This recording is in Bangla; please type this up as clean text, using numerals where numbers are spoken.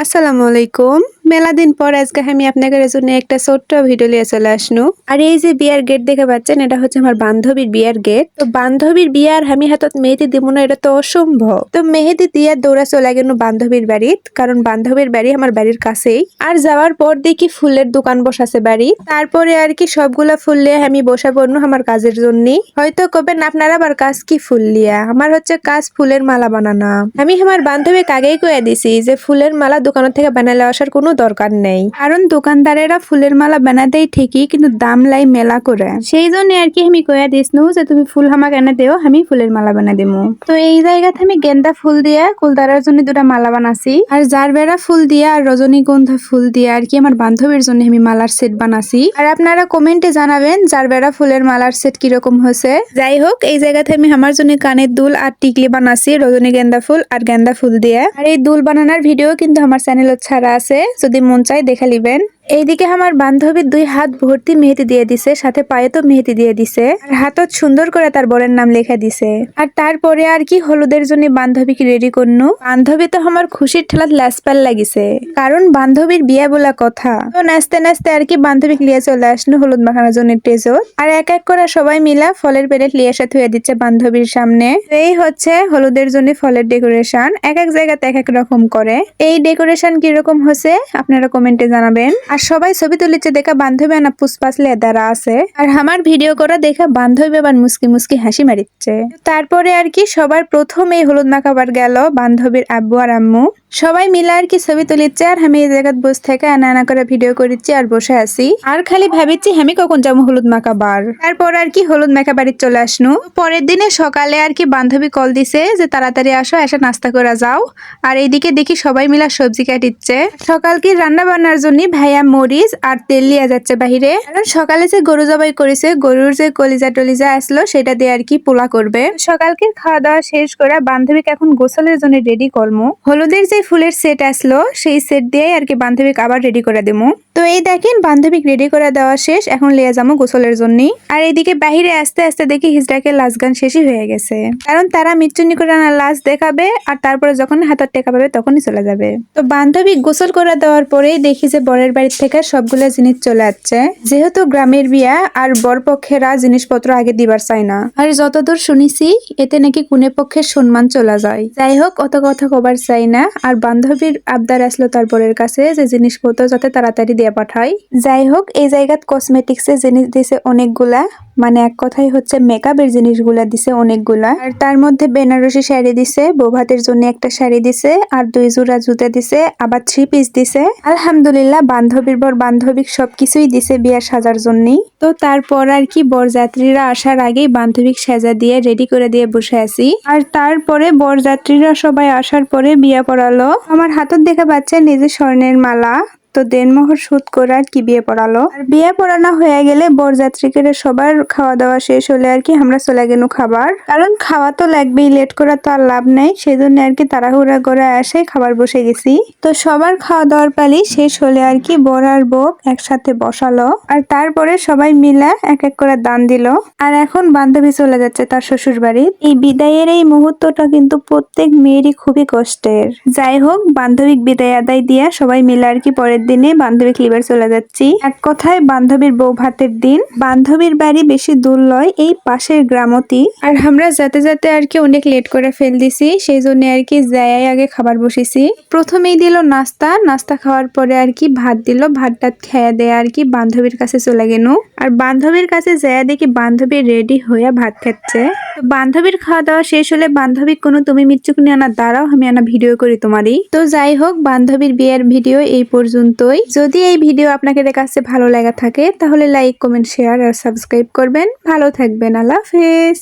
আসসালামু আলাইকুম। মেলা দিন পর আজকে আমি আপনাদের জন্য একটা ছোট্ট ভিডিও নিয়ে চলে আসনু। আর এই যে বিয়ার গেট দেখে পাচ্ছেন, এটা হচ্ছে আমার বান্ধবীর বিয়ার গেট। তো বান্ধবীর বিয়ার আমি হাতত মেহেদি দিব না, এটা তো অসম্ভব। তো মেহেদি দিয়ে দৌড়া চলে গেল বান্ধবীর বাড়িত, কারণ বান্ধবীর বাড়ি আমার বাড়ির কাছেই। আর যাওয়ার পর দেখি ফুলের দোকান বসাছে বাড়ি। তারপরে আর কি সবগুলা ফুল লিয়ে আমি বসা পড়নু আমার কাজের জন্য। হয়তো কবেন আপনারা আবার কাজ কি ফুল লিয়া, আমার হচ্ছে কাজ ফুলের মালা বানানো। আমি আমার বান্ধবীকে আগেই কয়ে দিছি যে ফুলের মালা দোকান থেকে বানালে আসার কোনো দরকার নেই, কারণ দোকানদারেরা ফুলের মালা বানাতেই ঠিকই, কিন্তু দাম লাই মেলা করে। সেই জন্য আর কি আমি কয়ে দিসনু যে তুমি ফুল আমাকে এনে দেও, আমি ফুলের মালা বানা দেবো। তো এই জায়গাতে আমি গেন্দা ফুল দিয়ে কুলদারের জন্য দুটা মালা বানাছি, আর জারবেরা ফুল দিয়ে আর রজনীগন্ধা ফুল দিয়ে আর কি আমার বান্ধবীর জন্য আমি মালার সেট বানাছি। আর আপনারা কমেন্টে জানাবেন জারবেরা ফুলের মালার সেট কিরকম হয়েছে। যাই হোক, এই জায়গাতে আমি আমার জন্য কানের দুল আর টিকলি বানাছি রজনীগন্ধা ফুল আর গেন্দা ফুল দিয়ে। আর এই দুল বানানোর ভিডিও কিন্তু আমার চ্যানেলে ছাড়া আছে, যদি মন চায় দেখে নিবেন। এইদিকে আমার বান্ধবীর 2 হাত ভর্তি মেহেদি দিয়ে দিছে, সাথে পায়ে তো মেহেদি দিয়ে দিছে, আর হাতত সুন্দর করে তার বরের নাম লেখা দিছে। আর তারপরে আর কি হলুদের জন্য বান্ধবীকে রেডি করনু। বান্ধবী তো আমার খুশির ঠেলাত ল্যাসপাল লাগিছে, কারণ বান্ধবীর বিয়ে বলা কথা। তো নাচতে নাচতে আর কি বান্ধবীকে লিয়ে চলে আসনু হলুদ মাখানোর জন্য টেজত। আর এক এক করে সবাই মিলা ফলের প্লেট লিয়ে এসে থুয়ে দিচ্ছে বান্ধবীর সামনে। এই হচ্ছে হলুদের জন্য ফলের ডেকোরেশন, এক এক জায়গাতে এক এক রকম করে। এই ডেকোরেশন কিরকম হয়েছে আপনারা কমেন্টে জানাবেন। আর সবাই ছবি তুলিচ্ছে দেখা বান্ধবী আনা পুষ্পাসলে দাঁড়া আছে, আর আমার ভিডিও করা দেখা বান্ধবী আবার মুস্কি মুস্কি হাসি মারিচ্ছে। তারপরে আর কি সবার প্রথম এই হলুদ মাখাবার গেল বান্ধবীর আব্বু আর আম্মু। সবাই মিলে আর কি ছবি তুলিচ্ছে, আর আমি এই জায়গায় বসে থেকে আনা আনা করে ভিডিও করিচ্ছি আর বসে আছি। আর খালি ভাবিচ্ছি আমি কখন যাবো হলুদ মাখাবার। তারপর আর কি হলুদ মাখা বাড়ি চলে আসনু। পরের দিনে সকালে আর কি বান্ধবী কল দিছে যে তাড়াতাড়ি আসো, এসে নাস্তা করে যাও। আর এইদিকে দেখি সবাই মিলা সবজি কাটিচ্ছে। সকাল কি রান্না বান্নার জন্য ভাইয়া মরিচ আর তেল লিয়ে যাচ্ছে বাহিরে, কারণ সকালে যে গরু জবাই করেছে, গরুর যে কলিজা টলিজা আসলো সেটা দিয়ে আর কি পোলা করবে। সকালকে খাওয়া দাওয়া শেষ করে বান্ধবীকে এখন গোসলের জন্য রেডি করবো। হলুদের যে ফুলের সেট আসলো সেই সেট দিয়ে আর কি বান্ধবীকে আবার রেডি করে দেবো। তো এই দেখেন বান্ধবীকে রেডি করে দেওয়া শেষ, এখন লিয়ে যাবো গোসলের জন্য। আর এইদিকে বাহিরে আস্তে আস্তে দেখি হিজড়াকে লাশ গান শেষই হয়ে গেছে, কারণ তারা মৃত্যুনি করে লাশ দেখাবে, আর তারপরে যখন হাতের টেকা পাবে তখনই চলে যাবে। তো বান্ধবী গোসল করে দেওয়ার পরেই দেখি যে বরের বাড়ির থেকে সবগুলো জিনিস চলে যাচ্ছে, যেহেতু গ্রামের বিয়া আর বর পক্ষেরা জিনিসপত্র আগে দিবার চায় না। আর যতদূর শুনেছি এতে নাকি কুনে পক্ষের সম্মান চলে যায়। যাই হোক, অত কথা কবার চাই না। আর বান্ধবীর আবদার আসলো তার বরের কাছে যে জিনিসপত্র যাতে তাড়াতাড়ি দিয়ে পাঠায়। যাই হোক, এই জায়গায় কসমেটিক্সের জিনিস দিছে অনেকগুলা, মানে এক কথাই হচ্ছে মেকআপের জিনিসগুলা দিছে অনেকগুলা। আর তার মধ্যে বেনারসি শাড়ি দিছে, বৌভাতের জন্য একটা শাড়ি দিছে, আর 2 জোড়া জুতা দিছে, আবার 3 পিস দিছে। আলহামদুলিল্লাহ, বান্ধবীর বর বান্ধবী সবকিছুই দিছে বিয়ার সাজার জন্যই। তো তারপর আর কি বরযাত্রীরা আসার আগেই বান্ধবী সাজা দিয়ে রেডি করে দিয়ে বসে আছি। আর তারপরে বরযাত্রীরা সবাই আসার পরে বিয়া পড়ালো। আমার হাতত দেখা পাচ্ছে নিজে স্বর্ণের মালা। তো দেনমোহর সুদ করে আর কি বিয়ে পড়ালো। আর বিয়ে পড়ানো হয়ে গেলে বরযাত্রীকে সবার খাওয়া দাওয়া শেষ হলে আর কি আমরা চলে গেল খাবার, কারণ খাওয়া তো লাগবেই, লেট করা তো আর লাভ নেই। সেই জন্য আর কি তাড়াহুড়া করে এসে খাবার বসে গেছি। তো সবার খাওয়া দাওয়ার পালি শেষ হলে আর কি বর আর বউ একসাথে বসালো, আর তারপরে সবাই মিলে এক এক করে দান দিল। আর এখন বান্ধবী চলে যাচ্ছে তার শ্বশুর বাড়ি। এই বিদায়ের এই মুহূর্তটা কিন্তু প্রত্যেক মেয়েরই খুবই কষ্টের। যাই হোক, বান্ধবীর বিদায় আদায় দিয়া সবাই মিলে আর কি পরের দিনে বান্ধবী লিবার চলে যাচ্ছি। এক কথায় বান্ধবীর বউ ভাতের দিন। বান্ধবীর বাড়ি বেশি দূর লয়, এই পাশের গ্রামতি। আর আমরা যেতে যেতে আর কি অনেক লেট করে ফেল দিছি, সেই জন্য আর কি যাই আগে খাবার বসেছি। প্রথমেই দিল নাস্তা, নাস্তা খাওয়ার পরে আর কি ভাত দিল, ভাতটা খেয়ে দেয় আর কি বান্ধবীর কাছে চলে গেল। আর বান্ধবীর কাছে যায় দেখি বান্ধবী রেডি হয়ে ভাত খাচ্ছে। তো বান্ধবীর খাওয়া দাওয়া শেষ হলে বান্ধবী কোনো তুমি মিচ্ছুকুনি আনা দাঁড়াও, আমি আনা ভিডিও করি তোমারই। তো যাই হোক, বান্ধবীর বিয়ের ভিডিও এই পর্যন্তই। যদি এই ভিডিও আপনাদের কাছে ভালো লাগা থাকে তাহলে লাইক, কমেন্ট, শেয়ার আর সাবস্ক্রাইব করবেন। ভালো থাকবেন, আল্লাহ হাফেজ।